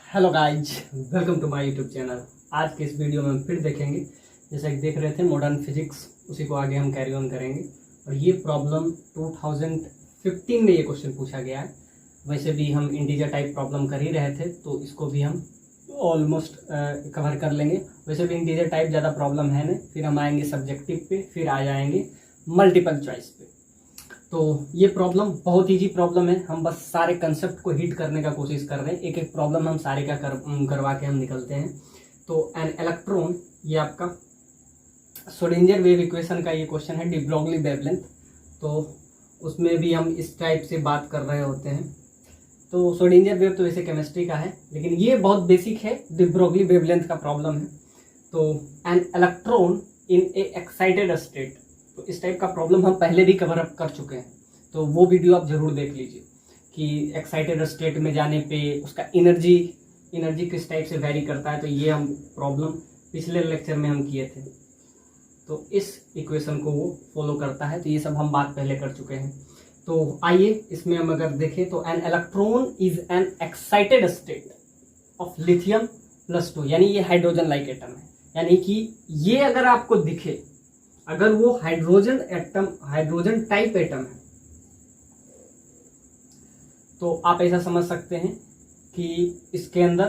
Hello guys, welcome to my YouTube channel. आज के इस वीडियो में हम फिर देखेंगे, जैसा कि देख रहे थे मॉडर्न फिजिक्स, उसी को आगे हम कैरी ऑन करेंगे। और ये प्रॉब्लम 2015 में ये क्वेश्चन पूछा गया है। वैसे भी हम इंटीजर टाइप प्रॉब्लम कर ही रहे थे, तो इसको भी हम ऑलमोस्ट कवर कर लेंगे। वैसे भी इंटीजर टाइप ज़्यादा प्रॉब्लम है नहीं। फिर हम आएंगे सब्जेक्टिव पे, फिर आ जाएंगे मल्टीपल चॉइस पे। तो ये प्रॉब्लम बहुत ईजी प्रॉब्लम है। हम बस सारे कंसेप्ट को हिट करने का कोशिश कर रहे हैं। एक एक प्रॉब्लम हम सारे का करवा के हम निकलते हैं। तो एन इलेक्ट्रॉन, ये आपका श्रोडिंगर वेव इक्वेशन का ये क्वेश्चन है, डी ब्रोगली वेवलेंथ। तो उसमें भी हम इस टाइप से बात कर रहे होते हैं। तो श्रोडिंगर वेव तो वैसे केमिस्ट्री का है, लेकिन ये बहुत बेसिक है, डी ब्रोगली वेवलेंथ का प्रॉब्लम है। तो an electron in A excited state, तो इस टाइप का प्रॉब्लम हम पहले भी कवर अप कर चुके हैं। तो वो वीडियो आप जरूर देख लीजिए कि एक्साइटेड स्टेट में जाने पे उसका एनर्जी किस टाइप से वेरी करता है। तो ये हम प्रॉब्लम पिछले लेक्चर में हम किए थे। तो इस इक्वेशन को वो फॉलो करता है। तो ये सब हम बात पहले कर चुके हैं। तो आइए इसमें हम अगर देखें तो an electron is an excited state of lithium +2, यानी ये हाइड्रोजन लाइक एटम है। यानी कि ये अगर आपको दिखे, अगर वो हाइड्रोजन टाइप एटम है, तो आप ऐसा समझ सकते हैं कि इसके अंदर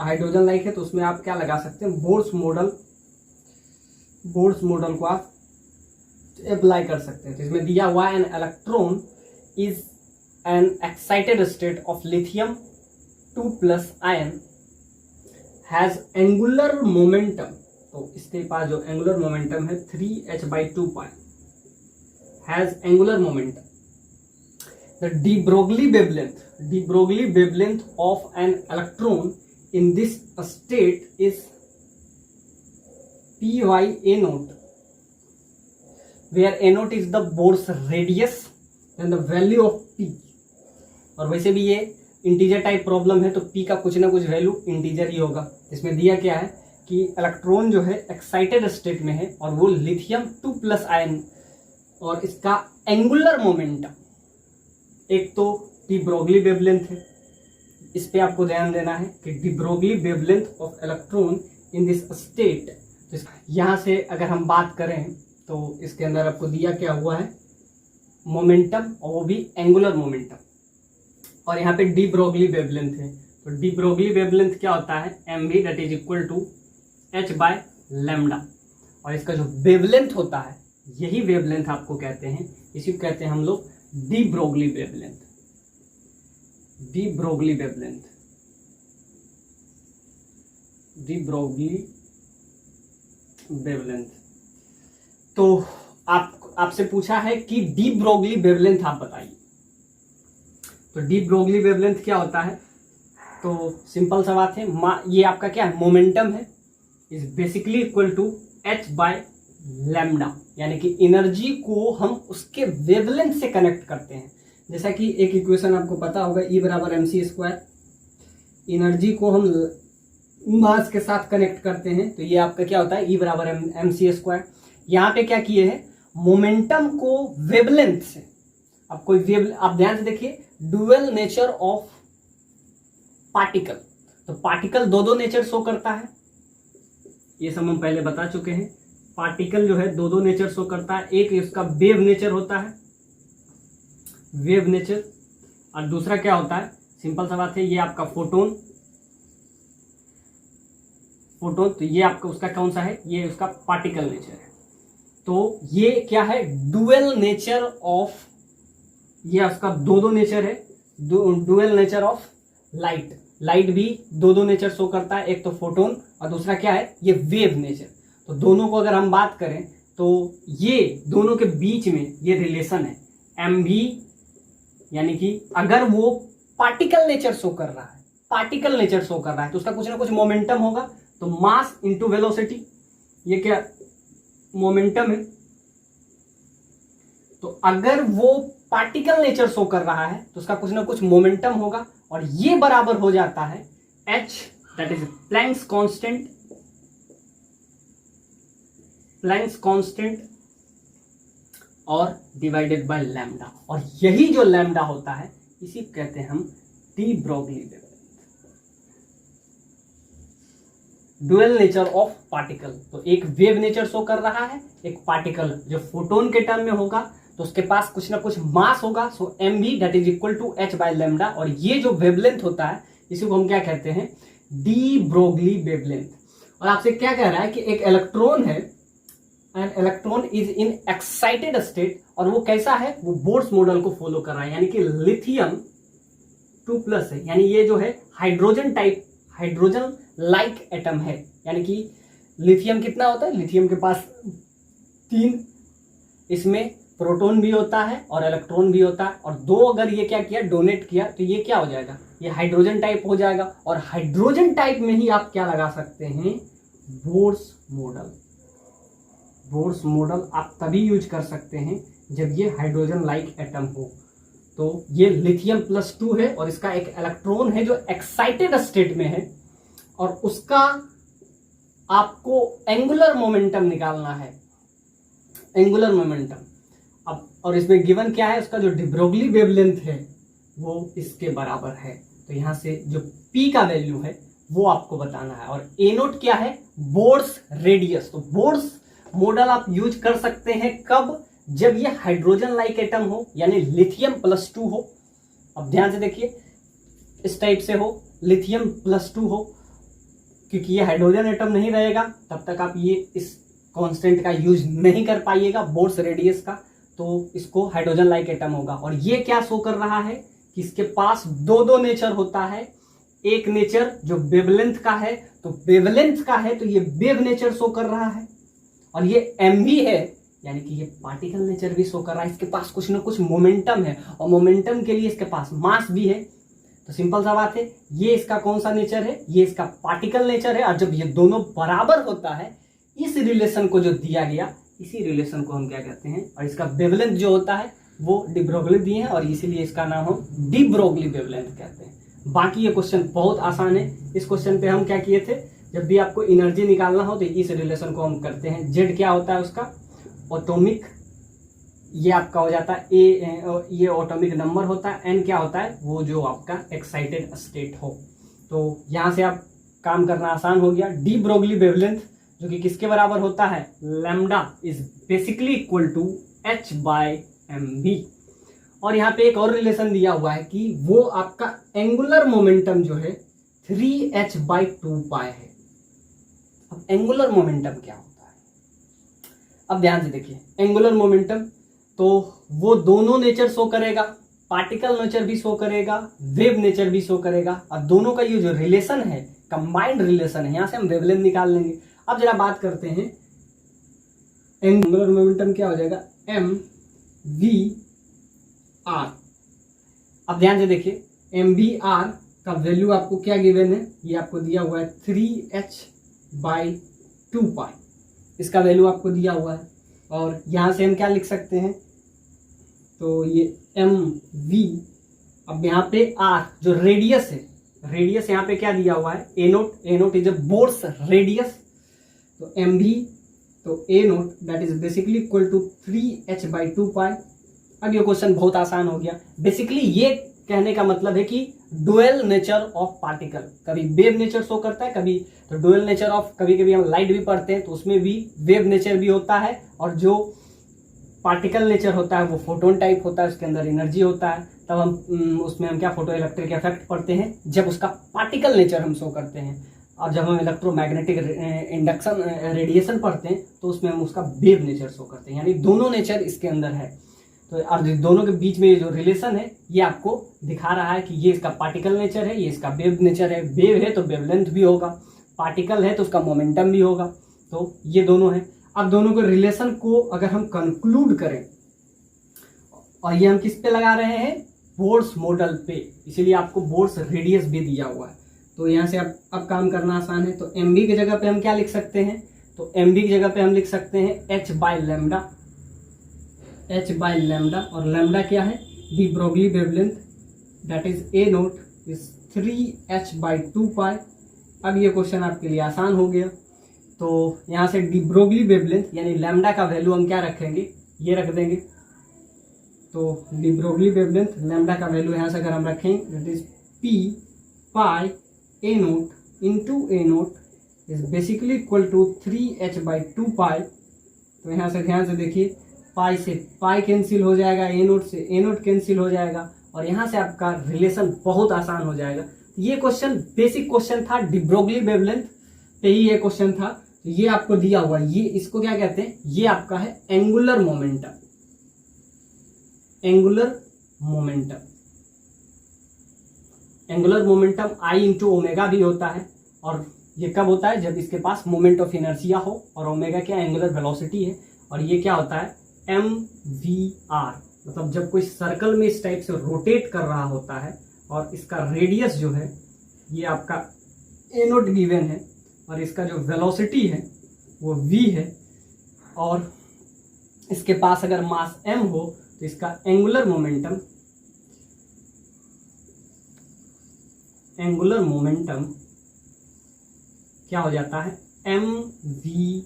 हाइड्रोजन लाइक है, तो उसमें आप क्या लगा सकते हैं, बोर्स मॉडल को आप अप्लाई कर सकते हैं। तो इसमें दिया हुआ an electron is an excited state of lithium 2+ ion has angular momentum. तो इसके पास जो एंगुलर मोमेंटम है 3h/2 pi, has angular momentum. The D Broglie wavelength of an electron in this state is py_a0, where a0 is the Bohr's radius and the value of p। और वैसे भी ये integer type problem है, तो p का कुछ ना कुछ वैल्यू इंटीजर ही होगा। इसमें दिया क्या है कि इलेक्ट्रॉन जो है एक्साइटेड स्टेट में है और वो लिथियम 2+ आयन, और इसका एंगुलर मोमेंटम, एक तो डी ब्रोगली वेवलेंथ है, इस पे आपको ध्यान देना है कि D Broglie wavelength of electron in this state. तो यहाँ से अगर हम बात करें तो इसके अंदर आपको दिया क्या हुआ है, मोमेंटम, और वो भी एंगुलर मोमेंटम। और यहाँ पे डी ब्रोगली वेवलेंथ है। तो डी ब्रोगली वेवलेंथ क्या होता है, mv that is equal to h/λ। और इसका जो वेवलेंथ होता है, यही वेवलेंथ आपको कहते हैं, इसी को कहते हैं हम लोग D Broglie wavelength. D Broglie wavelength. तो आपसे पूछा है कि डी ब्रोगली वेवलेंथ आप बताइए। तो डी ब्रोगली वेवलेंथ क्या होता है, तो सिंपल सा बात है, ये आपका क्या है, मोमेंटम है, is basically equal to h/λ। यानी कि एनर्जी को हम उसके वेवलेंथ से कनेक्ट करते हैं। जैसा कि एक इक्वेशन आपको पता होगा, E = mc²। एनर्जी को हम मास के साथ कनेक्ट करते हैं, तो ये आपका क्या होता है, E = mc²। यहाँ पे क्या किए हैं, मोमेंटम को वेवलेंथ से, आप ध्यान से देखिए, डुअल नेचर ऑफ पार्टिकल। तो पार्टिकल दो नेचर शो करता है, ये सब हम पहले बता चुके हैं। पार्टिकल जो है दो नेचर शो करता है, एक इसका वेव नेचर होता है, वेव नेचर, और दूसरा क्या होता है, सिंपल सा बात है, ये आपका फोटोन। तो ये आपका उसका कौन सा है, ये उसका पार्टिकल नेचर है। तो ये क्या है, डुअल नेचर ऑफ, ये उसका दो नेचर है, डुअल नेचर ऑफ लाइट भी दो नेचर शो करता है, एक तो फोटोन और दूसरा क्या है, ये वेव नेचर। तो दोनों को अगर हम बात करें तो ये दोनों के बीच में ये रिलेशन है mv, यानी कि अगर वो पार्टिकल नेचर शो कर रहा है, तो उसका कुछ ना कुछ मोमेंटम होगा। तो मास इंटू वेलोसिटी, ये क्या मोमेंटम है। तो अगर वो पार्टिकल नेचर शो कर रहा है तो उसका कुछ ना कुछ मोमेंटम होगा, और ये बराबर हो जाता है h, that is Planck's constant और डिवाइडेड बाय लैम्डा। और यही जो लैम्डा होता है, इसी को कहते हैं हम D Broglie wavelength. Dual nature of particle. तो एक वेव नेचर शो कर रहा है, एक पार्टिकल जो फोटोन के टर्म में होगा तो उसके पास कुछ ना कुछ मास होगा, so mv that is equal to h by lambda. और ये जो वेवलेंथ होता है इसी को हम क्या कहते हैं, डी ब्रोगली वेवलेंथ। और आपसे क्या कह रहा है कि एक इलेक्ट्रॉन है, an electron is in excited state, और वो कैसा है, वो बोर्स मॉडल को फॉलो कर रहा है, यानी कि लिथियम 2+ है, यानी ये जो है hydrogen type, hydrogen like atom है। यानी कि लिथियम कितना होता है, लिथियम के पास 3, इसमें प्रोटॉन भी होता है और इलेक्ट्रॉन भी होता है, और 2 अगर ये क्या किया, डोनेट किया, तो ये क्या हो जाएगा, ये हाइड्रोजन टाइप हो जाएगा। और हाइड्रोजन टाइप में ही आप क्या लगा सकते हैं, बोर्स मॉडल। बोर्स मॉडल आप तभी यूज कर सकते हैं जब ये हाइड्रोजन लाइक एटम हो। तो ये लिथियम +2 है और इसका एक इलेक्ट्रॉन है जो एक्साइटेड स्टेट में है, और उसका आपको एंगुलर मोमेंटम निकालना है, एंगुलर मोमेंटम। अब और इसमें गिवन क्या है, उसका जो डी ब्रोगली वेवलेंथ है वो इसके बराबर है। तो यहां से जो P का वैल्यू है वो आपको बताना है। और ए नोट क्या है, बोर्स रेडियस। तो बोर्स मॉडल आप यूज कर सकते हैं कब, जब ये हाइड्रोजन लाइक एटम हो, यानी लिथियम +2 हो। अब ध्यान से देखिए, इस टाइप से हो, लिथियम +2 हो, क्योंकि ये हाइड्रोजन एटम नहीं रहेगा तब तक आप ये इस कांस्टेंट का यूज नहीं कर पाइएगा, बोर्स रेडियस का। तो इसको हाइड्रोजन लाइक एटम होगा। और ये क्या शो कर रहा है कि इसके पास 2 नेचर होता है। एक नेचर जो वेवलेंथ का है, तो वेवलेंथ का है तो ये वेव नेचर शो कर रहा है, और ये mv है, यानी कि ये पार्टिकल नेचर भी शो कर रहा है। इसके पास कुछ ना कुछ मोमेंटम है, और मोमेंटम के लिए इसके पास मास भी है। तो सिंपल सा बात है, ये इसका कौन सा नेचर है, ये इसका पार्टिकल नेचर है। और जब ये दोनों बराबर होता है, इस रिलेशन को जो दिया गया, इसी रिलेशन को हम क्या कहते हैं, और इसका वेवलेंथ जो होता है वो डी ब्रोगली दिए हैं, और इसीलिए इसका नाम हम डी ब्रोगली वेवलेंथ कहते हैं। बाकी ये क्वेश्चन बहुत आसान है। इस क्वेश्चन पे हम क्या किए थे, जब भी आपको एनर्जी निकालना हो तो इस रिलेशन को हम करते हैं। जेड क्या होता है उसका, एटॉमिक, ये आपका हो जाता है ए, ये एटॉमिक नंबर होता है। एन क्या होता है, वो जो आपका एक्साइटेड स्टेट हो। तो यहां से आप काम करना आसान हो गया। डी ब्रोगली वेवलेंथ जो कि किसके बराबर होता है, lambda is basically equal to h by mv। और यहाँ पे एक और रिलेशन दिया हुआ है कि वो आपका एंगुलर मोमेंटम जो है 3h/2π है। अब एंगुलर मोमेंटम क्या होता है, अब ध्यान से देखिए, एंगुलर मोमेंटम तो वो दोनों नेचर शो करेगा, पार्टिकल नेचर भी शो करेगा, वेव नेचर भी शो करेगा। और दोनों का ये जो रिलेशन है, कंबाइंड रिलेशन है, यहां से हम वेवलेंथ निकाल लेंगे। अब जरा बात करते हैं, एंगुलर मोमेंटम क्या हो जाएगा, mvr। अब ध्यान से देखिए, mvr का वैल्यू आपको क्या गिवन है, ये आपको दिया हुआ है 3h/2π, इसका वैल्यू आपको दिया हुआ है। और यहां से हम क्या लिख सकते हैं, तो ये mv, अब यहाँ पे r जो रेडियस है, रेडियस यहाँ पे क्या दिया हुआ है, a naught is a Bohr's radius. तो mv, तो a naught that is basically equal to 3h/2π। अब ये क्वेश्चन बहुत आसान हो गया। बेसिकली ये कहने का मतलब है कि डुअल नेचर ऑफ पार्टिकल, कभी वेव नेचर शो करता है, कभी तो डुअल नेचर ऑफ, कभी कभी हम लाइट भी पढ़ते हैं तो उसमें भी वेव नेचर भी होता है, और जो पार्टिकल नेचर होता है वो फोटोन टाइप होता है, उसके अंदर एनर्जी होता है। तब हम उसमें हम क्या फोटो इलेक्ट्रिक इफेक्ट पढ़ते हैं, जब उसका पार्टिकल नेचर हम शो करते हैं। और जब हम इलेक्ट्रोमैग्नेटिक इंडक्शन रेडिएशन पढ़ते हैं तो उसमें हम उसका वेव नेचर शो करते हैं, यानी दोनों नेचर इसके अंदर है। तो और दोनों के बीच में जो रिलेशन है ये आपको दिखा रहा है कि ये इसका पार्टिकल नेचर है, ये इसका वेव नेचर है। वेव है तो वेवलेंथ भी होगा, पार्टिकल है तो उसका मोमेंटम भी होगा। तो ये दोनों है। अब दोनों के रिलेशन को अगर हम कंक्लूड करें, और ये हम किस पे लगा रहे हैं, बोर्स मॉडल पे, इसीलिए आपको बोर्स रेडियस भी दिया हुआ है। तो यहाँ से अब काम करना आसान है। तो mv की जगह पे हम क्या लिख सकते हैं, तो mv की जगह पे हम लिख सकते हैं h/λ, h/λ। और लैम्डा क्या है, D Broglie wavelength that is a naught is 3h/2π। अब ये क्वेश्चन आपके लिए आसान हो गया। तो यहाँ से डी ब्रोगली वेवलेंथ यानी लैम्डा का वैल्यू हम क्या रखेंगे, ये रख देंगे। तो डी ब्रोगली वेवलेंथ लैम्डा का वैल्यू यहाँ से अगर हम रखें that is p pi a naught into a naught is basically equal to 3h/2 pi. तो यहाँ से ध्यान से देखिए, पाई से पाई कैंसिल हो जाएगा, ए नोट से ए नोट कैंसिल हो जाएगा, और यहाँ से आपका रिलेशन बहुत आसान हो जाएगा। ये क्वेश्चन बेसिक क्वेश्चन था, डी ब्रोगली वेवलेंथ पे ही ये क्वेश्चन था। तो ये आपको दिया हुआ, ये इसको क्या कहते हैं, ये आपका है angular momentum. Angular momentum, angular momentum I into omega भी होता है, और ये कब होता है, जब इसके पास मोमेंट ऑफ इनर्शिया हो, और ओमेगा क्या एंगुलर वेलोसिटी है, और ये क्या होता है mvr, मतलब जब कोई सर्कल में इस टाइप से रोटेट कर रहा होता है और इसका रेडियस जो है ये आपका ए नोट गिवन है, और इसका जो वेलोसिटी है वो v है, और इसके पास अगर मास m हो तो इसका एंगुलर मोमेंटम क्या हो जाता है mvr।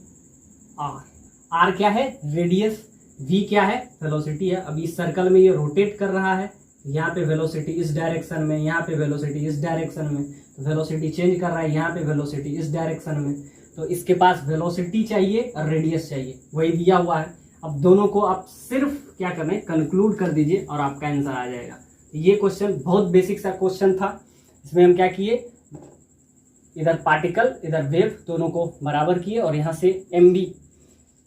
r क्या है रेडियस, v क्या है वेलोसिटी है। अभी इस सर्कल में ये रोटेट कर रहा है, यहाँ पे वेलोसिटी इस डायरेक्शन में, यहाँ पे वेलोसिटी इस डायरेक्शन में, तो वेलोसिटी चेंज कर रहा है, यहाँ पे वेलोसिटी इस डायरेक्शन में। तो इसके पास वेलोसिटी चाहिए और रेडियस चाहिए, वही दिया हुआ है। अब दोनों को आप सिर्फ क्या करना है, कंक्लूड कर दीजिए और आपका आंसर आ जाएगा। ये क्वेश्चन बहुत बेसिक सा क्वेश्चन था। इसमें हम क्या किए, इधर पार्टिकल इधर वेव दोनों को बराबर किए, और यहाँ से mv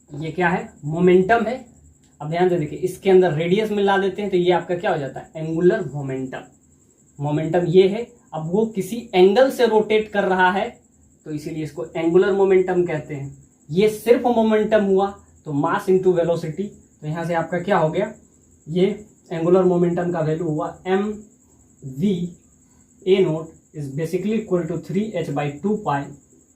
ये क्या है मोमेंटम है। अब ध्यान से देखिए, इसके अंदर रेडियस मिला देते हैं तो ये आपका क्या हो जाता है एंगुलर मोमेंटम। मोमेंटम ये है, अब वो किसी एंगल से रोटेट कर रहा है तो इसीलिए इसको एंगुलर मोमेंटम कहते हैं। ये सिर्फ मोमेंटम हुआ तो मास इंटू वेलोसिटी, तो यहाँ से आपका क्या हो गया, ये एंगुलर मोमेंटम का वैल्यू हुआ mv a naught is basically equal to 3h/2 pi,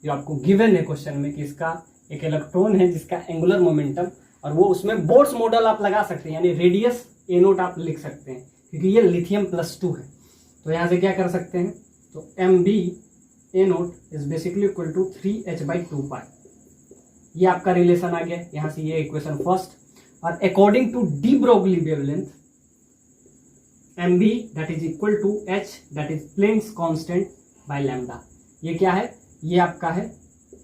जो आपको गिवन है क्वेश्चन में कि इसका एक इलेक्ट्रॉन है जिसका एंगुलर मोमेंटम, और वो उसमें बोर्ड्स मॉडल आप लगा सकते हैं, यानी रेडियस ए नोट आप लिख सकते हैं क्योंकि ये लिथियम +2 है। तो यहाँ से क्या कर सकते हैं, तो mb a naught is basically equal to 3h/2 pi. ये आपका रिलेशन आ गया, यहाँ से ये इक्वेशन फर्स्ट। और according to de Broglie wavelength mb that is equal to h that is Planck's constant by lambda. ये क्या है, ये आपका है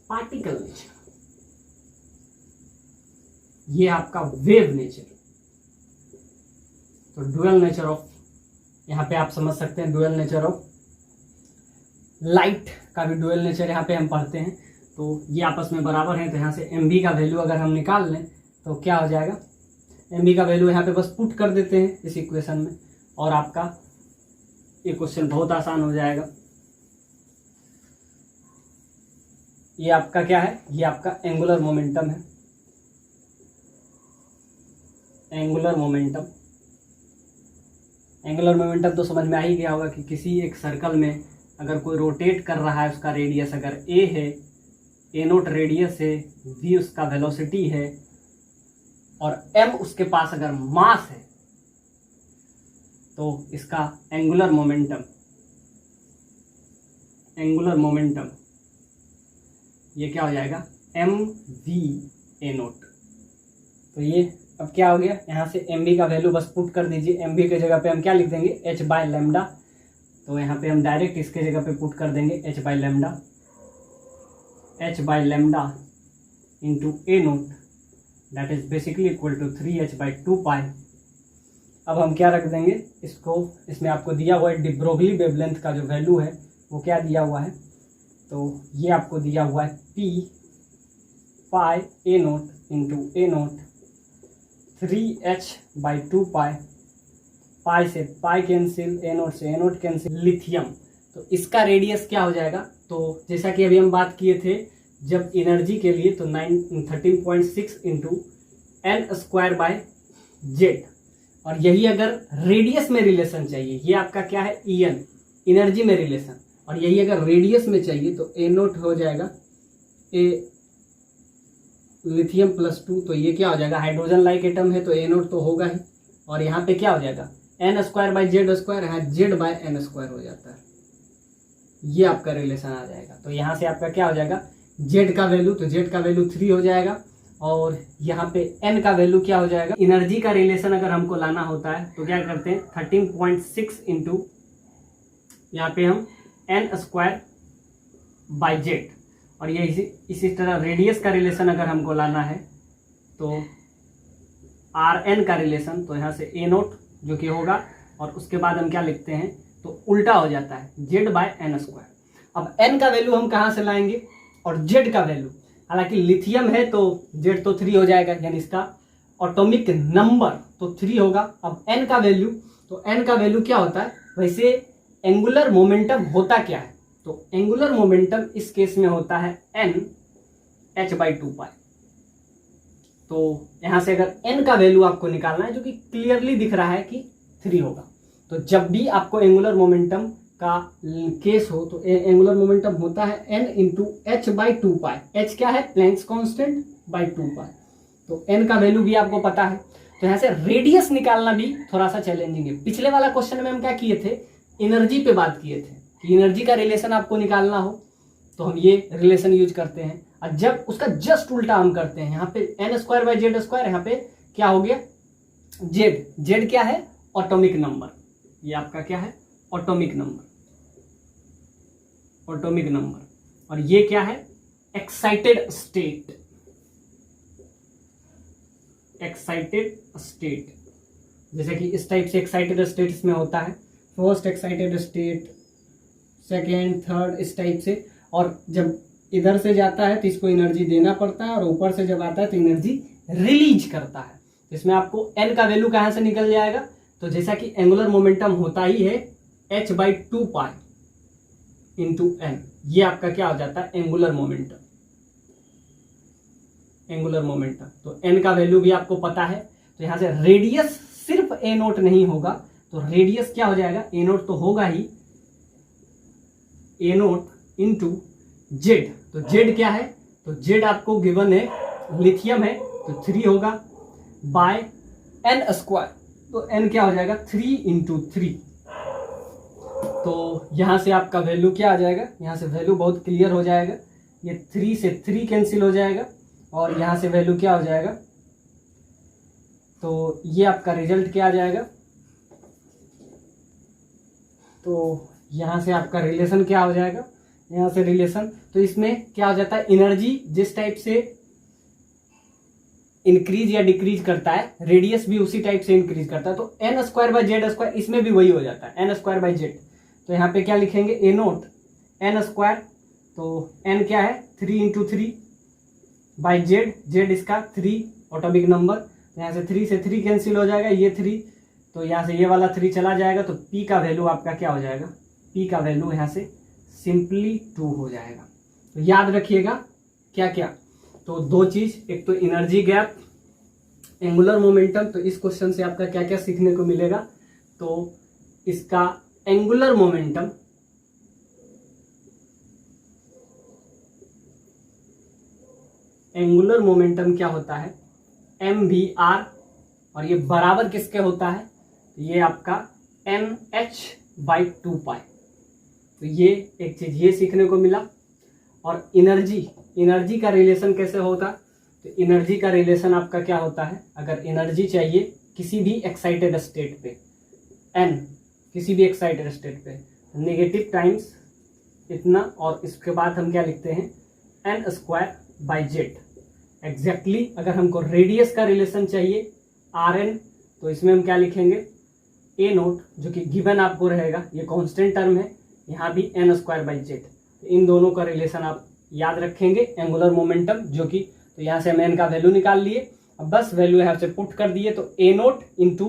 पार्टिकल नेचर, ये आपका वेव नेचर। तो डुअल नेचर ऑफ, यहाँ पे आप समझ सकते हैं डुअल नेचर ऑफ लाइट का भी डुअल नेचर यहाँ पे हम पढ़ते हैं। तो ये आपस में बराबर हैं, तो यहाँ से mb का वैल्यू अगर हम निकाल लें तो क्या हो जाएगा, mb का वैल्यू यहाँ पे बस पुट कर देते हैं इस इक्वेशन में, और आपका ये क्वेश्चन बहुत आसान हो जाएगा। ये आपका क्या है, ये आपका एंगुलर मोमेंटम है। एंगुलर मोमेंटम, एंगुलर मोमेंटम तो समझ में आ ही गया होगा कि किसी एक सर्कल में अगर कोई रोटेट कर रहा है, उसका रेडियस अगर a है, ए नोट रेडियस है, v उसका वेलोसिटी है, और m उसके पास अगर मास है, तो इसका एंगुलर मोमेंटम ये क्या हो जाएगा mv ए नोट। तो ये अब क्या हो गया, यहाँ से mv का वैल्यू बस पुट कर दीजिए। mv के जगह पे हम क्या लिख देंगे, h/λ। तो यहाँ पे हम डायरेक्ट इसके जगह पे पुट कर देंगे h/λ into a naught that is basically equal to 3h/2 pi. अब हम क्या रख देंगे इसको, इसमें आपको दिया हुआ है डी ब्रोगली वेवलेंथ का जो वैल्यू है वो क्या दिया हुआ है, तो ये आपको दिया हुआ है p pi A note into a note 3h/2 पाई। पाई से पाई कैंसिल, ए नोट से ए नोट कैंसिल, लिथियम। तो इसका रेडियस क्या हो जाएगा, तो जैसा कि अभी हम बात किए थे जब एनर्जी के लिए, तो 13.6 इंटू n²/z। और यही अगर रेडियस में रिलेशन चाहिए, ये आपका क्या है En एनर्जी में रिलेशन, और यही अगर रेडियस में चाहिए तो ए नोट हो जाएगा ए लिथियम +2। तो ये क्या हो जाएगा, हाइड्रोजन लाइक एटम है तो ए नोट तो होगा ही, और यहाँ पे क्या हो जाएगा n²/z², यहाँ z/n² हो जाता है। ये आपका रिलेशन आ जाएगा। तो यहाँ से आपका क्या हो जाएगा, z का वैल्यू, तो z का वैल्यू 3 हो जाएगा, और यहाँ पे n का वैल्यू क्या हो जाएगा। एनर्जी का रिलेशन अगर हमको लाना होता है तो क्या करते हैं 13.6 इंटू यहाँ पे हम n²/z, और ये इसी तरह रेडियस का रिलेशन अगर हमको लाना है तो आर एन का रिलेशन, तो यहाँ से ए नोट जो कि होगा, और उसके बाद हम क्या लिखते हैं तो उल्टा हो जाता है जेड बाय एन स्क्वायर। अब एन का वैल्यू हम कहाँ से लाएंगे और जेड का वैल्यू, हालांकि लिथियम है तो जेड तो 3 हो जाएगा, यानी इसका एटॉमिक नंबर तो 3 होगा। अब एन का वैल्यू, तो एन का वैल्यू क्या होता है, वैसे एंगुलर मोमेंटम होता क्या है, तो एंगुलर मोमेंटम इस केस में होता है एन एच बाई 2 पाई। तो यहां से अगर एन का वैल्यू आपको निकालना है, जो कि क्लियरली दिख रहा है कि 3 होगा, तो जब भी आपको एंगुलर मोमेंटम का केस हो तो एंगुलर मोमेंटम होता है n into h by 2 pi. H क्या है, प्लैंक्स कांस्टेंट बाई 2 पाई। तो एन का वैल्यू भी आपको पता है। तो यहाँ से रेडियस निकालना भी थोड़ा सा चैलेंजिंग है। पिछले वाला क्वेश्चन में हम क्या किए थे, एनर्जी पे बात किए थे कि एनर्जी का रिलेशन आपको निकालना हो तो हम ये रिलेशन यूज करते हैं, और जब उसका जस्ट उल्टा हम करते हैं, यहाँ पे n square by z square, यहाँ पे क्या हो गया जेड। जेड क्या है, एटॉमिक नंबर, ये आपका क्या है एटॉमिक नंबर, एटॉमिक नंबर, और ये क्या है एक्साइटेड स्टेट, एक्साइटेड स्टेट। जैसे कि इस टाइप से एक्साइटेड स्टेट इसमें होता है, first excited state, second, third, इस टाइप से। और जब इधर से जाता है तो इसको एनर्जी देना पड़ता है, और ऊपर से जब आता है तो एनर्जी रिलीज करता है। इसमें आपको एन का वैल्यू कहां से निकल जाएगा, तो जैसा कि एंगुलर मोमेंटम होता ही है h by 2 pi into n, ये आपका क्या हो जाता है एंगुलर मोमेंटम, एंगुलर मोमेंटम। तो एन का वैल्यू भी आपको पता है। तो यहां से रेडियस सिर्फ ए नोट नहीं होगा, तो रेडियस क्या हो जाएगा, ए नोट तो होगा ही, ए नोट इंटू जेड। तो जेड क्या है, तो जेड आपको गिवन है लिथियम है तो 3 होगा बाय एन स्क्वायर, तो एन क्या हो जाएगा 3 इंटू 3। तो यहां से आपका वैल्यू क्या आ जाएगा, यहां से वैल्यू बहुत क्लियर हो जाएगा, ये 3 से 3 कैंसिल हो जाएगा, और यहां से वैल्यू क्या हो जाएगा, तो ये आपका रिजल्ट क्या आ जाएगा, तो यहां से आपका रिलेशन क्या हो जाएगा, यहां से रिलेशन, तो इसमें क्या हो जाता है एनर्जी जिस टाइप से इंक्रीज या डिक्रीज करता है, रेडियस भी उसी टाइप से इंक्रीज करता है। तो n square by z square, इसमें भी वही हो जाता है एन स्क्वायर बाई जेड। तो यहाँ पे क्या लिखेंगे ए नोट एन स्क्वायर, तो एन क्या है 3 इंटू 3 बाई जेड, जेड इसका 3 एटॉमिक नंबर, यहाँ से 3 से 3 कैंसिल हो जाएगा, ये 3, तो यहाँ से ये वाला 3 चला जाएगा, तो पी का वैल्यू आपका क्या हो जाएगा, पी का वैल्यू यहाँ से सिंपली 2 हो जाएगा। तो याद रखिएगा क्या क्या, तो 2 चीज, एक तो एनर्जी गैप, एंगुलर मोमेंटम। तो इस क्वेश्चन से आपका क्या क्या सीखने को मिलेगा, तो इसका एंगुलर मोमेंटम, एंगुलर मोमेंटम क्या होता है एम वी आर, और ये बराबर किसके होता है, ये आपका एन एच बाई 2 पाई। तो ये एक चीज ये सीखने को मिला। और एनर्जी का रिलेशन कैसे होता, तो एनर्जी का रिलेशन आपका क्या होता है, अगर एनर्जी चाहिए किसी भी एक्साइटेड स्टेट पे, एन किसी भी एक्साइटेड स्टेट पे, नेगेटिव टाइम्स इतना, और इसके बाद हम क्या लिखते हैं n square by z. Exactly अगर हमको रेडियस का रिलेशन चाहिए आर एन, तो इसमें हम क्या लिखेंगे ए नोट, जो कि गिवन आपको रहेगा, ये कांस्टेंट टर्म है, यहाँ भी एन स्क्वायर बाई जेड। इन दोनों का रिलेशन आप याद रखेंगे, एंगुलर मोमेंटम जो कि, तो यहाँ से हम एन का वैल्यू निकाल लिए, अब बस वैल्यू यहाँ से पुट कर दिए, तो ए नोट इंटू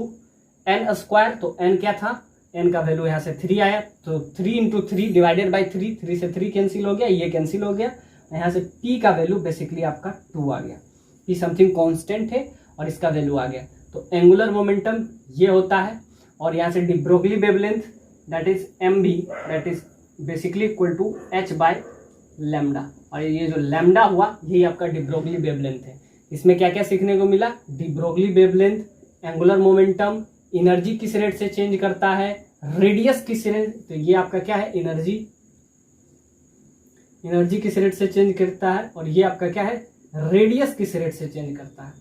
एन स्क्वायर, तो एन क्या था, एन का वैल्यू यहाँ से 3 आया, तो 3 इंटू 3 डिवाइडेड बाई 3, 3 से 3 कैंसिल हो गया, ये कैंसिल हो गया, यहाँ से पी का वैल्यू बेसिकली आपका 2 आ गया, पी समथिंग कांस्टेंट है और इसका वैल्यू आ गया। तो एंगुलर मोमेंटम ये होता है, और यहाँ से de Broglie wavelength that is m b, that is basically equal to h by lambda, और ये जो लैम्डा हुआ यही आपका डी ब्रोगली वेवलेंथ है। इसमें क्या क्या सीखने को मिला, D Broglie wavelength, angular momentum, energy किस रेट से चेंज करता है, रेडियस किस रेट, तो ये आपका क्या है एनर्जी किस रेट से चेंज करता है, और ये आपका क्या है रेडियस किस रेट से चेंज करता है।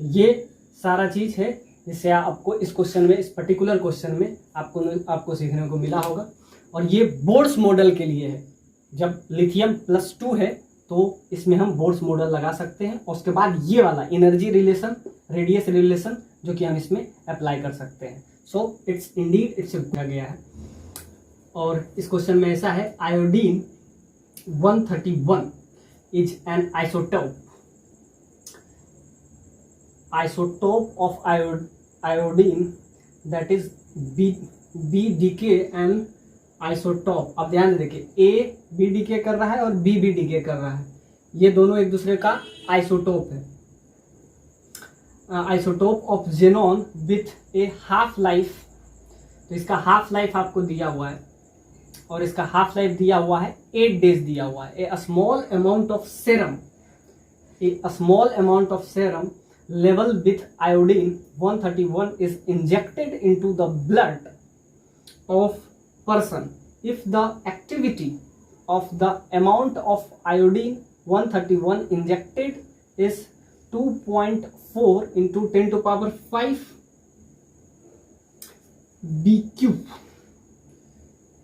ये सारा चीज है जिससे आपको इस क्वेश्चन में, इस पर्टिकुलर क्वेश्चन में आपको सीखने को मिला होगा। और ये बोर्ड्स मॉडल के लिए है, जब लिथियम +2 है तो इसमें हम बोर्ड्स मॉडल लगा सकते हैं, और उसके बाद ये वाला एनर्जी रिलेशन, रेडियस रिलेशन जो कि हम इसमें अप्लाई कर सकते हैं। सो इट्स इंडीड इट्स किया गया है। और इस क्वेश्चन में ऐसा है, iodine 131 is an isotope of iodine that is be decay and isotope. अब ध्यान से देखिए, ए बी डीके कर रहा है और बी भी डीके कर रहा है, ये दोनों एक दूसरे का आइसोटोप है। Isotope of xenon with A half life, तो इसका हाफ लाइफ आपको दिया हुआ है, और इसका हाफ लाइफ दिया हुआ है 8 डेज दिया हुआ है। A small amount of serum level with iodine 131 is injected into the blood of person if the activity of the amount of iodine 131 injected is 2.4 into 10 to power 5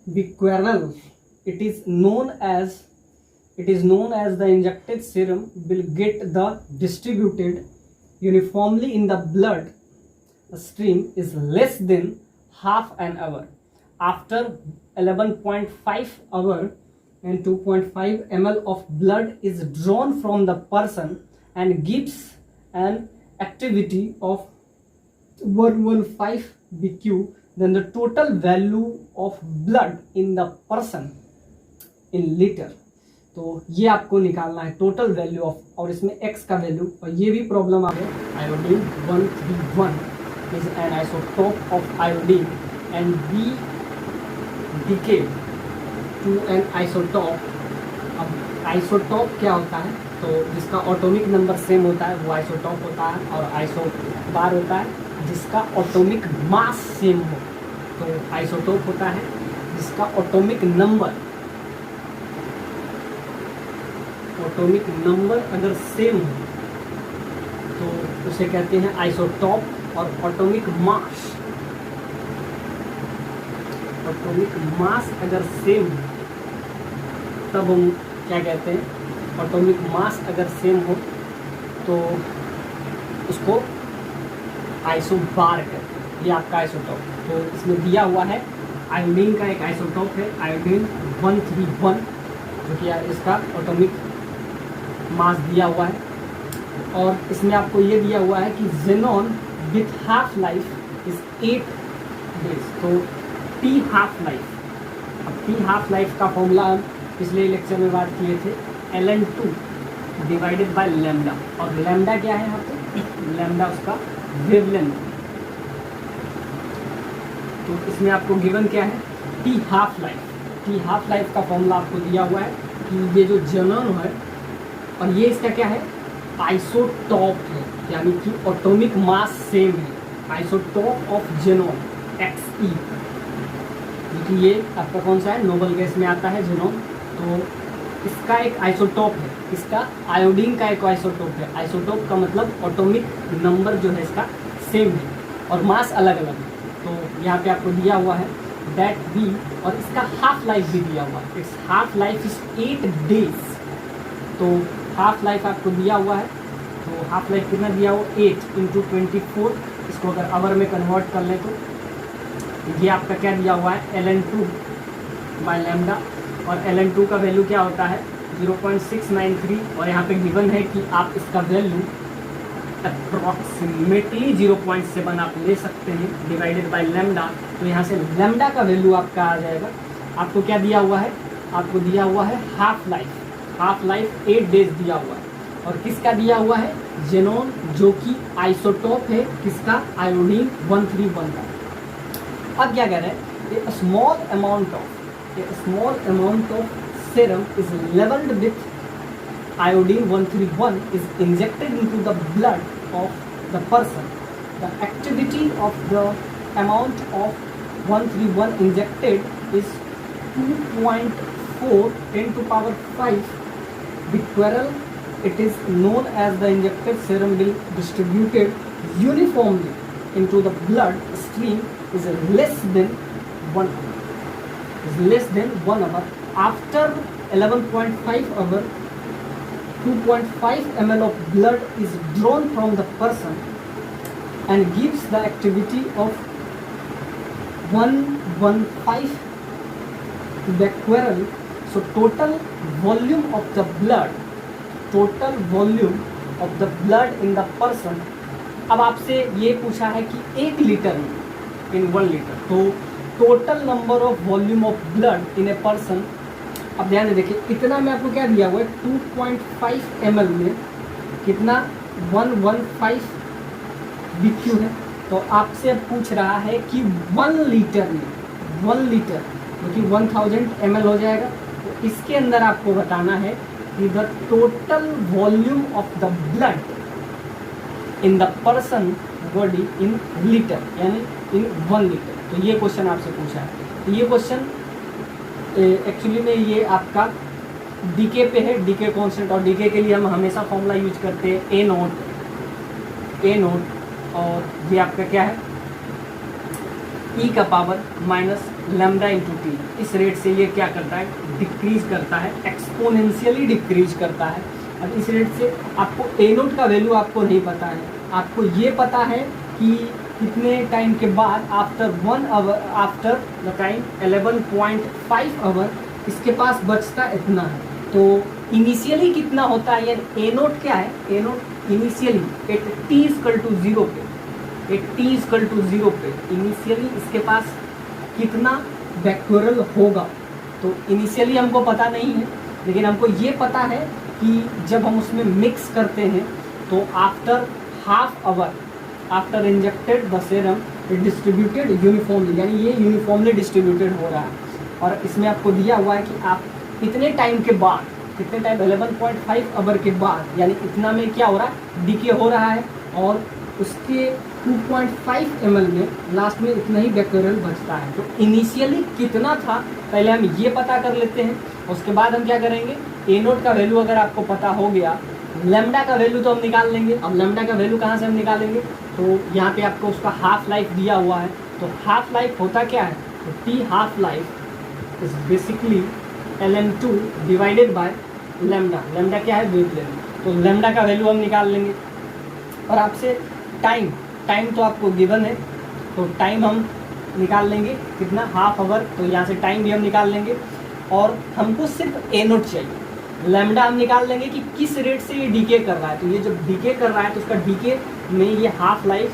becquerel. It is known as the injected serum will get the distributed uniformly in the blood stream is less than half an hour. After 11.5 hour and 2.5 ml of blood is drawn from the person and gives an activity of 115 BQ, then the total value of blood in the person in liter. तो ये आपको निकालना है total value of, और इसमें x का value, और ये भी प्रॉब्लम आ गया। Iodine 131 is an isotope of iodine and be decay to an isotope. अब आइसोटोप क्या होता है, तो जिसका ऑटोमिक नंबर सेम होता है वो आइसोटोप होता है, और आइसोबार होता है जिसका ऑटोमिक मास सेम हो। तो आइसोटोप होता है जिसका ऑटोमिक नंबर अगर सेम हो तो उसे कहते हैं आइसोटोप, और ऑटोमिक मास अगर सेम हो तब हम क्या कहते हैं, ऑटोमिक मास अगर सेम हो तो उसको आइसोबार कहते हैं। ये आपका आइसोटोप। तो इसमें दिया हुआ है आयोडीन का एक आइसोटोप है आयोडीन 131, जो कि इसका ऑटोमिक मास दिया हुआ है, और इसमें आपको ये दिया हुआ है कि xenon with half life is 8 days. तो टी हाफ लाइफ, अब टी हाफ लाइफ का फॉर्मूला हम पिछले लेक्चर में बात किए थे, ln2 डिवाइडेड बाय लैम्डा, और लैम्डा क्या है यहाँ पे, लैम्डा उसका वेवलेंथ। तो इसमें आपको गिवन क्या है, टी हाफ लाइफ का फॉर्मूला आपको दिया हुआ है कि ये जो जेनॉन है और ये इसका क्या है, आइसोटॉप है, यानी कि एटॉमिक मास सेम है, आइसोटॉप ऑफ जेनॉन Xe, क्योंकि ये आपका कौन सा है, नोबल गैस में आता है जेनॉन। तो इसका एक आइसोटॉप है, इसका आयोडीन का एक आइसोटॉप है। आइसोटॉप का मतलब एटॉमिक नंबर जो है इसका सेम है और मास अलग अलग है। तो यहाँ पे आपको दिया हुआ है दैट बी, और इसका हाफ लाइफ भी दिया हुआ है, it's half life is 8 days. तो हाफ लाइफ आपको दिया हुआ है, तो हाफ लाइफ कितना दिया हुआ, 8 इंटू 24, इसको अगर आवर में कन्वर्ट कर लें तो ये आपका क्या दिया हुआ है, ln2 बाय लैम्डा, और ln2 का वैल्यू क्या होता है 0.693, और यहाँ पे गिवन है कि आप इसका वैल्यू अप्रॉक्सीमेटली 0.7 आप ले सकते हैं डिवाइडेड बाय लैम्डा। तो यहाँ से लैम्डा का वैल्यू आपका आ जाएगा। आपको क्या दिया हुआ है, आपको दिया हुआ है हाफ लाइफ 8 डेज दिया हुआ है, और किसका दिया हुआ है, जेनॉन, जो कि आइसोटोप है किसका, आयोडीन 131 का। अब क्या कह रहे हैं, a small amount of serum is leveled with iodine 131 is injected into the blood of the person. The activity of the amount of 131 injected is 2.4 10 to power 5 becquerel. It is known as the injected serum will distributed uniformly into the blood stream is less than 1 hour. After 11.5 hour 2.5 ml of blood is drawn from the person and gives the activity of 115 becquerel. So total volume of the blood in the person. अब आपसे ये पूछा है कि 1 litre में, इन 1 litre, तो total number of volume of blood in a person. अब ध्यान से देखिए, इतना में आपको क्या दिया हुआ है, 2.5 ml में कितना 115 BQ है। तो आपसे अब पूछ रहा है कि 1 लीटर में, 1 लीटर क्योंकि 1000 ml हो जाएगा। तो इसके अंदर आपको बताना है कि the total volume of the blood in the person body in litre, यानी इन 1 लीटर। तो ये क्वेश्चन आपसे पूछा है। तो ये क्वेश्चन एक्चुअली में ये आपका डीके पे है, डीके कांस्टेंट, और डीके के लिए हम हमेशा फॉर्मूला यूज करते हैं ए नोट, और ये आपका क्या है, ई का power minus lambda into T. इस रेट से ये क्या करता है, डिक्रीज करता है, एक्सपोनेंशियली डिक्रीज करता है। अब इस रेट से आपको ए नोट का वैल्यू आपको नहीं पता है, आपको ये पता है कि कितने टाइम के बाद, after 1 hour, after the time 11.5 hour इसके पास बचता इतना है। तो इनिशियली कितना होता है, यानी ए नोट क्या है, A naught initially at T equal to 0 पे, एट टी इक्वल टू 0 पे इनिशियली इसके पास कितना बैक्यूरल होगा। तो इनिशियली हमको पता नहीं है, लेकिन हमको ये पता है कि जब हम उसमें मिक्स करते हैं तो after half hour after injected the serum it distributed uniformly, यानी ये यूनिफॉर्मली डिस्ट्रीब्यूटेड हो रहा है। और इसमें आपको दिया हुआ है कि आप इतने टाइम के बाद, कितने टाइम, 11.5 आवर के बाद, यानी इतना में क्या हो रहा है, डीके हो रहा है, और उसके 2.5 ml में लास्ट में इतना ही बैक्यूरल बचता है। तो इनिशियली कितना था पहले हम ये पता कर लेते हैं, उसके बाद हम क्या करेंगे, ए नोट का वैल्यू अगर आपको पता हो गया, लैम्डा का वैल्यू तो हम निकाल लेंगे। अब लैम्डा का वैल्यू कहाँ से हम निकालेंगे, तो यहाँ पे आपको उसका हाफ लाइफ दिया हुआ है। तो हाफ लाइफ होता क्या है, तो T half life is basically ln2 divided by lambda. Lambda क्या है, वेवलेंथ। तो लैम्डा का वैल्यू हम निकाल लेंगे। और आपसे टाइम तो आपको गिवन है, तो टाइम हम निकाल लेंगे कितना, हाफ आवर। तो यहाँ से टाइम भी हम निकाल लेंगे, और हमको सिर्फ ए नोट चाहिए। लैम्डा हम निकाल लेंगे कि किस रेट से ये डीके कर रहा है। तो ये जब डीके कर रहा है तो उसका डीके में ये हाफ लाइफ,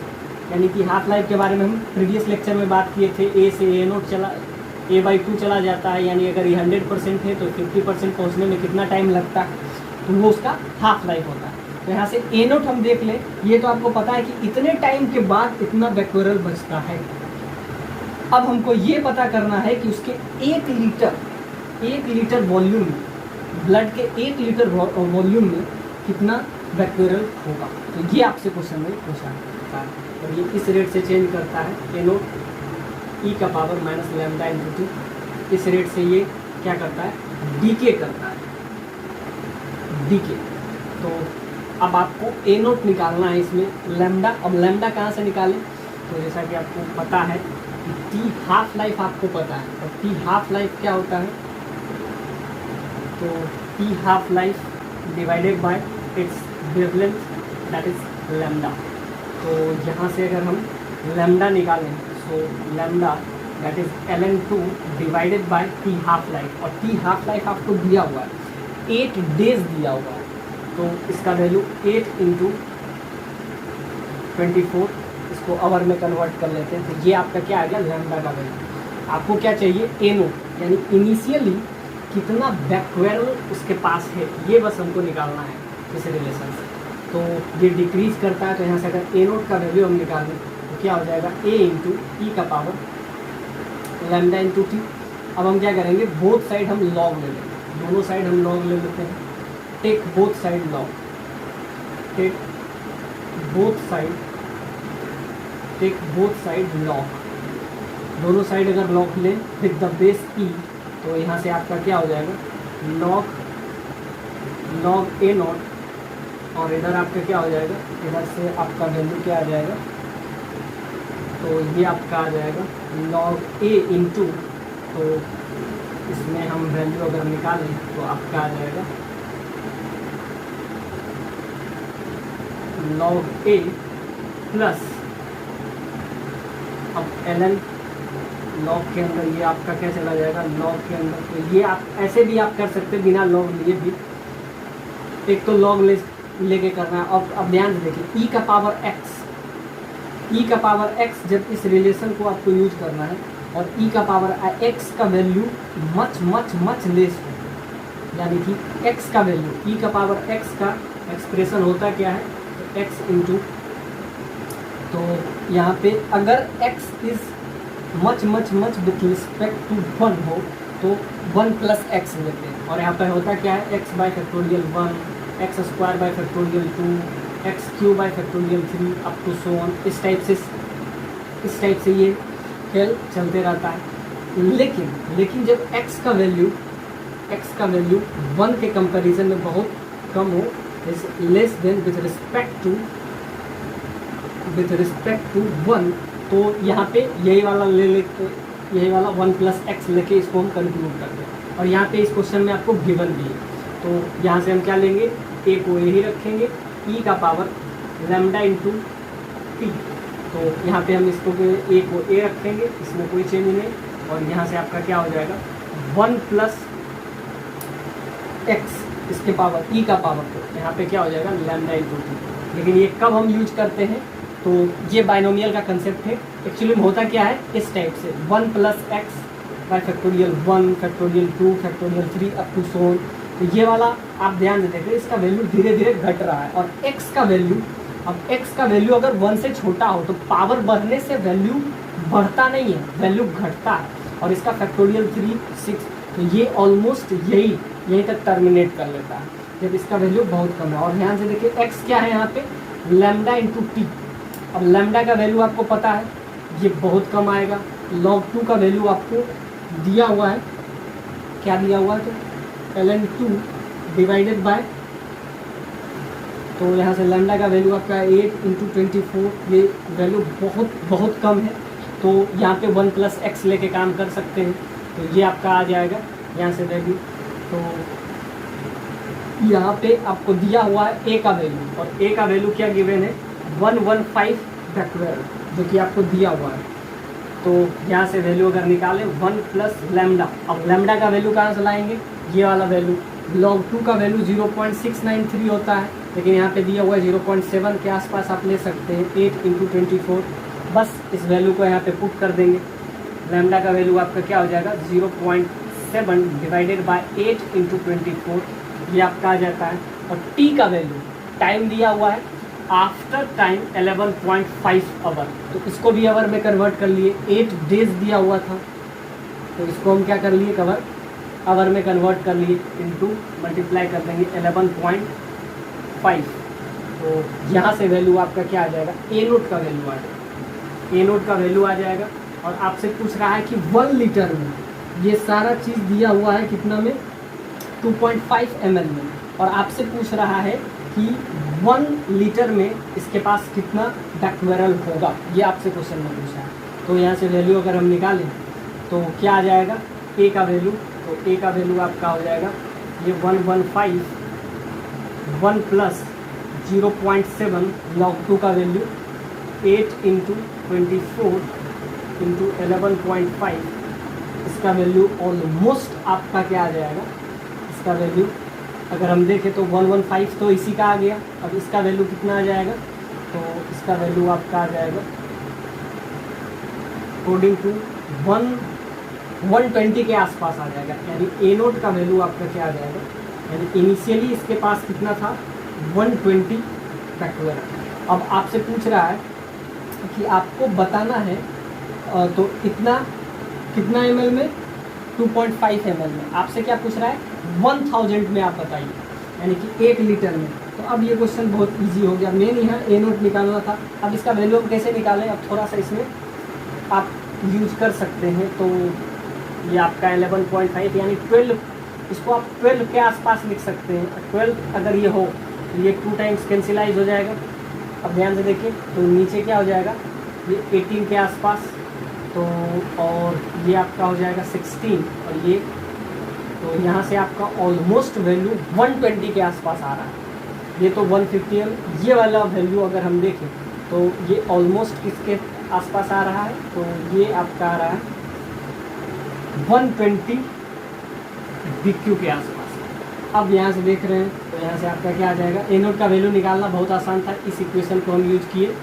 यानी कि हाफ लाइफ के बारे में हम प्रीवियस लेक्चर में बात किए थे, ए से ए नोट चला, a/2 चला जाता है, यानी अगर ये 100% है तो 50% पहुँचने में कितना टाइम लगता है, तो वो उसका हाफ लाइफ होता है। तो यहाँ से ए नोट हम देख लें, ये तो आपको पता है कि इतने टाइम के बाद इतना बैक्यूरल बचता है। अब हमको ये पता करना है कि उसके 1 लीटर वॉल्यूम में, ब्लड के 1 लीटर वॉल्यूम में कितना बैक्यूरल होगा। तो ये आपसे क्वेश्चन में पूछा है, और ये इस रेट से चेंज करता है, ए नोट ई का power minus lambda into T. इस रेट से ये क्या करता है, डीके करता है, डीके। तो अब आपको ए नोट निकालना है इसमें लैम्डा। अब लैम्डा कहाँ से निकालें, तो जैसा कि आपको पता है कि टी हाफ लाइफ आपको पता है, और टी हाफ लाइफ क्या होता है, तो T half life divided by it's wavelength, that is lambda. तो यहाँ से अगर हम लैम्डा निकालें, सो lambda that is ln2 divided by T half life. और टी हाफ लाइफ आपको दिया हुआ है, 8 डेज दिया हुआ है। तो इसका वैल्यू 8 इंटू 24, इसको आवर में कन्वर्ट कर लेते हैं। तो ये आपका क्या आ गया, लैम्डा का वैल्यू। आपको क्या चाहिए, ए नोट, यानी इनिशियली कितना बैक्यूरल उसके पास है, ये बस हमको निकालना है इस रिलेशन से। तो ये डिक्रीज करता है, तो यहाँ से अगर ए नोट का वैल्यू हम निकाल दें तो क्या हो जाएगा, ए इंटू ई का पावर लैम्डा इंटू टी। अब हम क्या करेंगे, बोथ साइड हम लॉग ले लेंगे, दोनों साइड हम लॉग ले लेते हैं। Take both side log, take both side log. दोनों साइड अगर लॉग लें विद द बेस ई, तो यहाँ से आपका क्या हो जाएगा, लॉग ए नॉट, और इधर आपका क्या हो जाएगा, इधर से आपका वैल्यू क्या आ जाएगा, तो ये आपका आ जाएगा लॉग ए इंटू, तो इसमें हम वैल्यू अगर निकालें तो आपका आ जाएगा log a प्लस अब ln log के अंदर ये आपका क्या चला जाएगा log के अंदर, तो ये आप ऐसे भी आप कर सकते हैं बिना log लिए भी, एक तो log लेके करना है। और अब ध्यान से देखिए e का पावर x जब इस रिलेशन को आपको यूज करना है और e का पावर x का वैल्यू मच लेस हो, यानी कि x का वैल्यू e का पावर x का एक्सप्रेशन होता क्या है, तो x इंटू, तो यहाँ पे अगर x is much with respect to 1 हो तो 1 प्लस एक्स लेते हैं, और यहाँ पे होता क्या है x by factorial 1, x square by factorial 2, x cube by factorial 3 up to so on. इस टाइप से ये खेल चलते रहता है। लेकिन जब x का वैल्यू 1 के कंपैरिजन में बहुत कम हो, is less than with respect to 1, तो यहाँ पे यही वाला 1 प्लस एक्स लेके इसको हम कंक्लूड करते हैं। और यहाँ पे इस क्वेश्चन में आपको गिवन भी है, तो यहाँ से हम क्या लेंगे, ए को ए ही रखेंगे, ई का पावर लैम्डा इंटू टी, तो यहाँ पे हम इसको ए को ए रखेंगे, इसमें कोई चेंज नहीं, और यहाँ से आपका क्या हो जाएगा 1 प्लस एक्स इसके पावर ई का पावर, तो यहाँ पे क्या हो जाएगा लैम्डा इंटू टी। लेकिन ये कब हम यूज करते हैं, तो ये बाइनोमियल का कंसेप्ट है। एक्चुअली में होता क्या है इस टाइप से 1 plus x by factorial 1, factorial 2, factorial 3 up to so on. तो ये वाला आप ध्यान से देखिए, इसका वैल्यू धीरे धीरे घट रहा है, और x का वैल्यू अगर 1 से छोटा हो तो पावर बढ़ने से वैल्यू बढ़ता नहीं है, वैल्यू घटता है। और इसका फैक्टोरियल 3, 6, तो ये ऑलमोस्ट यहीं तक टर्मिनेट कर लेता है जब इसका वैल्यू बहुत कम है। और ध्यान से देखिए x क्या है यहाँ पे लैम्डा इंटू टी। अब लैम्डा का वैल्यू आपको पता है ये बहुत कम आएगा, log 2 का वैल्यू आपको दिया हुआ है, क्या दिया हुआ है, तो ln 2 डिवाइडेड बाय, तो यहाँ से लैम्डा का वैल्यू आपका 8 इंटू 24, ये वैल्यू बहुत कम है, तो यहाँ पे 1 प्लस एक्स लेके काम कर सकते हैं, तो ये आपका आ जाएगा यहाँ से वैल्यू। तो यहाँ पे आपको दिया हुआ है ए का वैल्यू, और ए का वैल्यू क्या गिवन है 115 फैक्टोरियल, जो कि आपको दिया हुआ है। तो यहाँ से वैल्यू अगर निकालें 1 प्लस लैम्डा, अब लैम्डा का वैल्यू कहाँ से लाएंगे, ये वाला वैल्यू, log 2 का वैल्यू 0.693 होता है, लेकिन यहाँ पे दिया हुआ है 0.7 के आसपास आप ले सकते हैं, 8 इंटू 24, बस इस वैल्यू को यहाँ पे पुट कर देंगे। लैम्डा का वैल्यू आपका क्या हो जाएगा 0.7 डिवाइडेड बाय 8 इंटू 24, ये आपका आ जाता है। और टी का वैल्यू, टाइम दिया हुआ है आफ्टर टाइम 11.5 आवर, तो इसको भी आवर में कन्वर्ट कर लिए, 8 डेज दिया हुआ था, तो इसको हम क्या कर लिए आवर में कन्वर्ट कर लिए, इंटू मल्टीप्लाई कर देंगे 11.5, तो यहाँ से वैल्यू आपका क्या आ जाएगा ए नोट का वैल्यू आ जाएगा, ए नोट का वैल्यू आ जाएगा। और आपसे पूछ रहा है कि 1 लीटर में ये सारा चीज़ दिया हुआ है कितना में 2.5 ml में, और आपसे पूछ रहा है कि 1 लीटर में इसके पास कितना बैक्वेरल होगा, ये आपसे क्वेश्चन में पूछा है। तो यहाँ से वैल्यू अगर हम निकालें तो क्या आ जाएगा ए का वैल्यू, तो ए का वैल्यू आपका हो जाएगा ये 115, 1 प्लस 0.7 log 2 का वैल्यू 8 इंटू 24 इंटू 11.5, इसका वैल्यू ऑलमोस्ट आपका क्या आ जाएगा, इसका वैल्यू अगर हम देखें तो 115 तो इसी का आ गया। अब इसका वैल्यू कितना आ जाएगा, तो इसका वैल्यू आपका आ जाएगा अकॉर्डिंग टू 120 के आसपास आ जाएगा, यानी ए नोट का वैल्यू आपका क्या आ जाएगा, यानी इनिशियली इसके पास कितना था 120 फैक्टोरियल। अब आपसे पूछ रहा है कि आपको बताना है तो कितना ml में 2.5 ml में, आपसे क्या पूछ रहा है 1000 में आप बताइए, यानी कि 1 लीटर में। तो अब ये क्वेश्चन बहुत इजी हो गया, मेन यहाँ ए नोट निकालना था। अब इसका वैल्यू हम कैसे निकालें, अब थोड़ा सा इसमें आप यूज कर सकते हैं। तो ये आपका 11.5 यानी 12, इसको आप 12 के आसपास लिख सकते हैं। 12 अगर ये हो तो ये 2 टाइम्स कैंसिलाइज हो जाएगा। अब ध्यान से देखिए तो नीचे क्या हो जाएगा, ये 18 के आसपास, तो और ये आपका हो जाएगा 16, और ये तो यहाँ से आपका ऑलमोस्ट वैल्यू 120 के आसपास आ रहा है। ये तो 150 ml। ये वाला वैल्यू अगर हम देखें तो ये ऑलमोस्ट किसके आसपास आ रहा है, तो ये आपका आ रहा है 120 BQ के आसपास। अब यहाँ से देख रहे हैं तो यहाँ से आपका क्या आ जाएगा, ए नोट का वैल्यू निकालना बहुत आसान था। इस इक्वेशन को हम यूज किए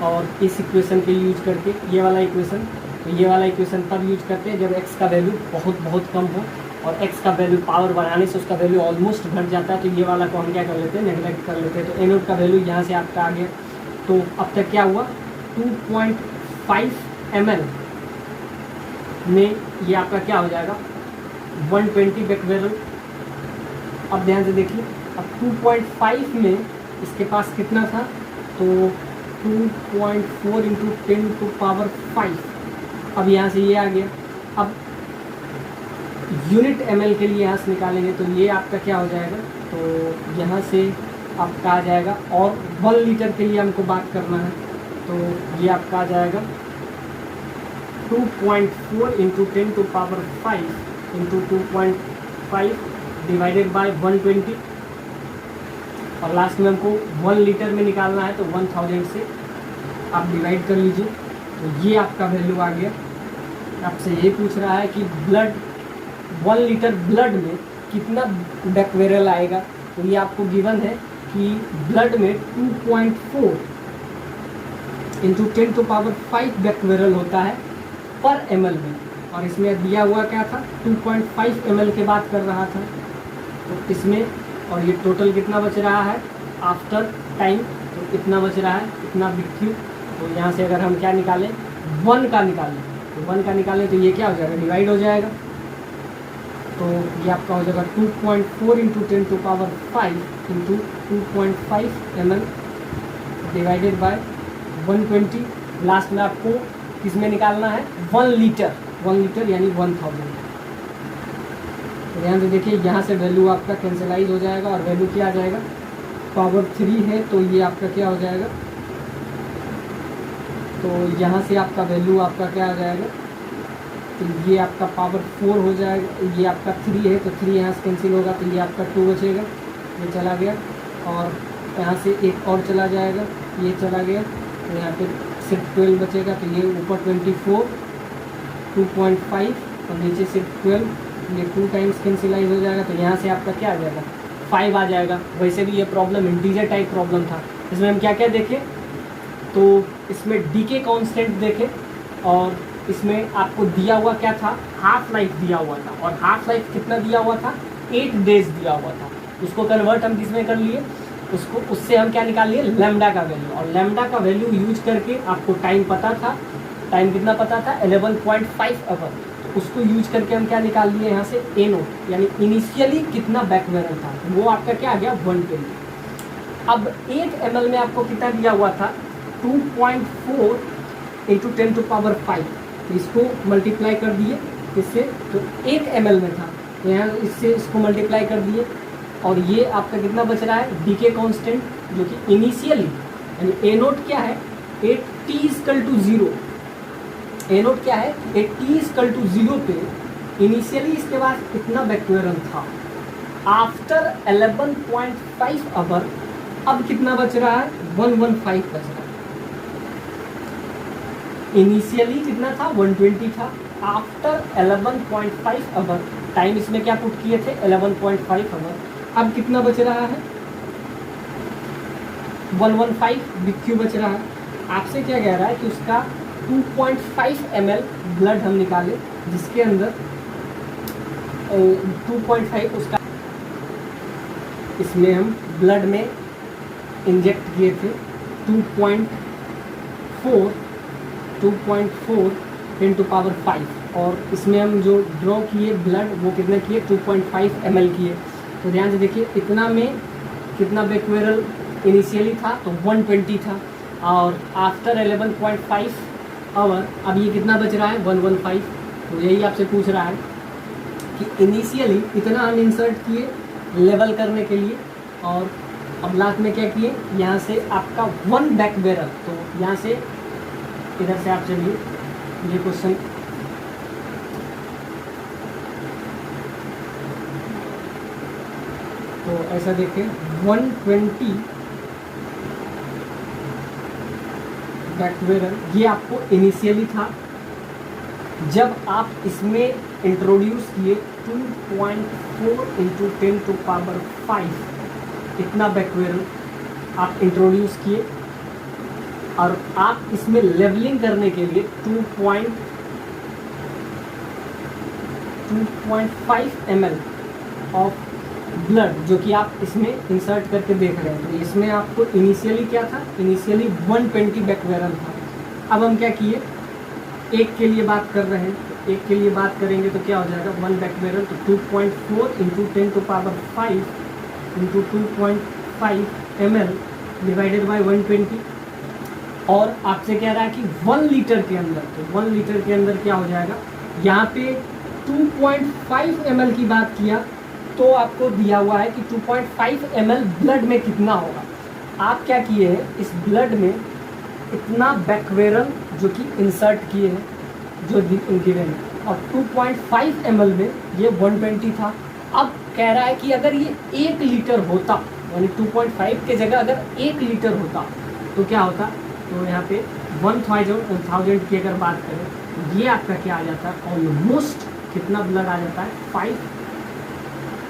और इस इक्वेशन के यूज करके ये वाला इक्वेशन, तो ये वाला इक्वेशन तब यूज करते हैं जब x का वैल्यू बहुत बहुत कम हो और x का वैल्यू पावर बढ़ाने से उसका वैल्यू ऑलमोस्ट घट जाता है, तो ये वाला को हम क्या कर लेते हैं, नेगलेक्ट कर लेते हैं। तो ए नोट का वैल्यू यहाँ से आपका आ गया। तो अब तक क्या हुआ, 2.5 ml में ये आपका क्या हो जाएगा, 120 बेकबेरल। अब ध्यान से देखिए, अब 2.5 में इसके पास कितना था, तो 2.4 इंटू 10⁵। अब यहाँ से ये आ गया। अब यूनिट ml के लिए यहाँ से निकालेंगे तो ये आपका क्या हो जाएगा, तो यहाँ से आपका आ जाएगा। और 1 लीटर के लिए हमको बात करना है तो ये आपका आ जाएगा 2.4 इंटू 10⁵ इंटू 2.5 डिवाइडेड बाय 120। और लास्ट में हमको 1 लीटर में निकालना है तो 1000 से आप डिवाइड कर लीजिए, तो ये आपका वैल्यू आ गया। आपसे ये पूछ रहा है कि ब्लड 1 लीटर ब्लड में कितना बेकबेरल आएगा, तो ये आपको गिवन है कि ब्लड में 2.4 इंटू 10⁵ बेकबेरल होता है पर ml में, और इसमें दिया हुआ क्या था, 2.5 ml के बात कर रहा था। तो इसमें और ये टोटल कितना बच रहा है आफ्टर टाइम, तो इतना बच रहा है, इतना BQ। तो यहाँ से अगर हम क्या निकालें, 1 का निकालें, तो 1 का निकालें तो ये क्या हो जाएगा, डिवाइड हो जाएगा। तो ये आपका हो जाएगा 2.4 into 10⁵ into 2.5 ml divided by 120। Last में आपको किसमें निकालना है, 1 लीटर यानी 1000। तो ध्यान से देखिए, यहाँ से वैल्यू आपका कैंसलाइज हो जाएगा और वैल्यू क्या आ जाएगा, पावर 3 है तो ये आपका क्या हो जाएगा, तो यहाँ से आपका वैल्यू आपका क्या आ जाएगा, तो ये आपका पावर 4 हो जाएगा। ये आपका 3 है तो 3 यहाँ से कैंसिल होगा तो ये आपका 2 बचेगा, ये चला गया। और यहाँ से एक और चला जाएगा, ये चला गया, तो यहाँ पे सिर्फ 12 बचेगा। तो ये ऊपर 24 2.5 और नीचे सिर्फ 12, ये 2 टाइम्स कैंसिलाइज हो जाएगा। तो यहाँ से आपका क्या आ जाएगा, 5 आ जाएगा। वैसे भी ये प्रॉब्लम इंटीजर टाइप प्रॉब्लम था, इसमें हम क्या क्या देखें, तो इसमें डीके कांस्टेंट देखें और इसमें आपको दिया हुआ क्या था, हाफ लाइफ दिया हुआ था। और हाफ लाइफ कितना दिया हुआ था, 8 डेज दिया हुआ था। उसको कन्वर्ट हम किसमें कर लिए, उसको उससे हम क्या निकाल लिए, लैम्डा का वैल्यू। और लैम्डा का वैल्यू यूज करके आपको टाइम पता था, टाइम कितना पता था, 11.5 आवर। उसको यूज करके हम क्या निकाल लिए यहाँ से, ए नोट, यानी इनिशियली कितना बैकबेरल था, वो आपका क्या आ गया, 120। अब 1 ml में आपको कितना दिया हुआ था, 2.4 इंटू 10⁵। तो इसको मल्टीप्लाई कर दिए इससे, तो 1 ml में था तो यहाँ इससे इसको मल्टीप्लाई कर दिए। और ये आपका कितना बच रहा है, डीके कांस्टेंट, जो कि इनिशियली यानी ए नोट क्या है, at T equal to 0। A naught क्या है, एट टी इक्वल टू 0 पे इनिशियली इसके बाद कितना बैकबेरल था, आफ्टर 11.5 आवर अब कितना बच रहा है, 115 बच रहा है। इनिशियली कितना था, 120 था, आफ्टर 11.5 आवर, टाइम इसमें क्या पुट किए थे, 11.5 आवर। अब कितना बच रहा है, 115 BQ बच रहा है। आपसे क्या कह रहा है कि उसका 2.5 ml ब्लड हम निकाले, जिसके अंदर 2.5 उसका इसमें हम ब्लड में इंजेक्ट किए थे 2.4 10⁵ और इसमें हम जो ड्रॉ किए ब्लड वो कितने किए, 2.5 ml किए। तो ध्यान से देखिए, इतना में कितना बैकबेरल इनिशियली था, तो 120 था, और आफ्टर 11.5 आवर अब ये कितना बच रहा है, 115। तो यही आपसे पूछ रहा है कि इनिशियली इतना हम इंसर्ट किए लेवल करने के लिए, और अब लास्ट में क्या किए, यहाँ से आपका 1 बैकबेरल। तो यहाँ से इधर से आप चलिए, ये क्वेश्चन तो ऐसा देखें 120 बैक्वेरल ये आपको इनिशियली था। जब आप इसमें इंट्रोड्यूस किए 2.4 इंटू 10⁵ इतना बैक्वेरल आप इंट्रोड्यूस किए, और आप इसमें लेवलिंग करने के लिए 2.5 ml ऑफ ब्लड जो कि आप इसमें इंसर्ट करके देख रहे हैं। तो इसमें आपको इनिशियली क्या था, इनिशियली 120 बैक्वेरल था। अब हम क्या किए, एक के लिए बात कर रहे हैं, तो एक के लिए बात करेंगे तो क्या हो जाएगा 1 बैक्वेरल, तो 2.4 into 10⁵ into 2.5 ml divided by 120। और आपसे कह रहा है कि 1 लीटर के अंदर, तो 1 लीटर के अंदर क्या हो जाएगा, यहाँ पे 2.5 ml की बात किया तो आपको दिया हुआ है कि 2.5 ml ब्लड में कितना होगा। आप क्या किए हैं, इस ब्लड में इतना बैक्वेरल जो कि इंसर्ट किए हैं जो गिवन है, और 2.5 ml में ये 120 था। अब कह रहा है कि अगर ये 1 लीटर होता, यानी 2.5 के जगह अगर 1 लीटर होता तो क्या होता, तो यहाँ पे 1000 की अगर बात करें, ये आपका क्या आ जाता है, ऑलमोस्ट कितना ब्लड आ जाता है 5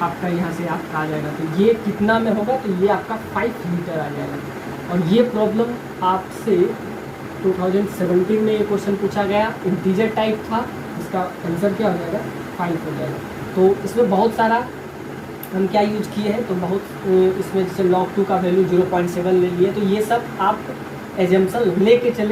आपका यहाँ से आपका आ जाएगा। तो ये कितना में होगा, तो ये आपका 5 लीटर आ जाएगा। और ये प्रॉब्लम आपसे 2017 में ये क्वेश्चन पूछा गया, इंटीजर टाइप था, इसका आंसर क्या हो जाएगा 5 हो जाएगा। तो इसमें बहुत सारा हम क्या यूज किए हैं, तो बहुत इसमें जैसे log 2 का वैल्यू 0.7 ले लिए, तो ये सब आप एजम्पशन लेके चले।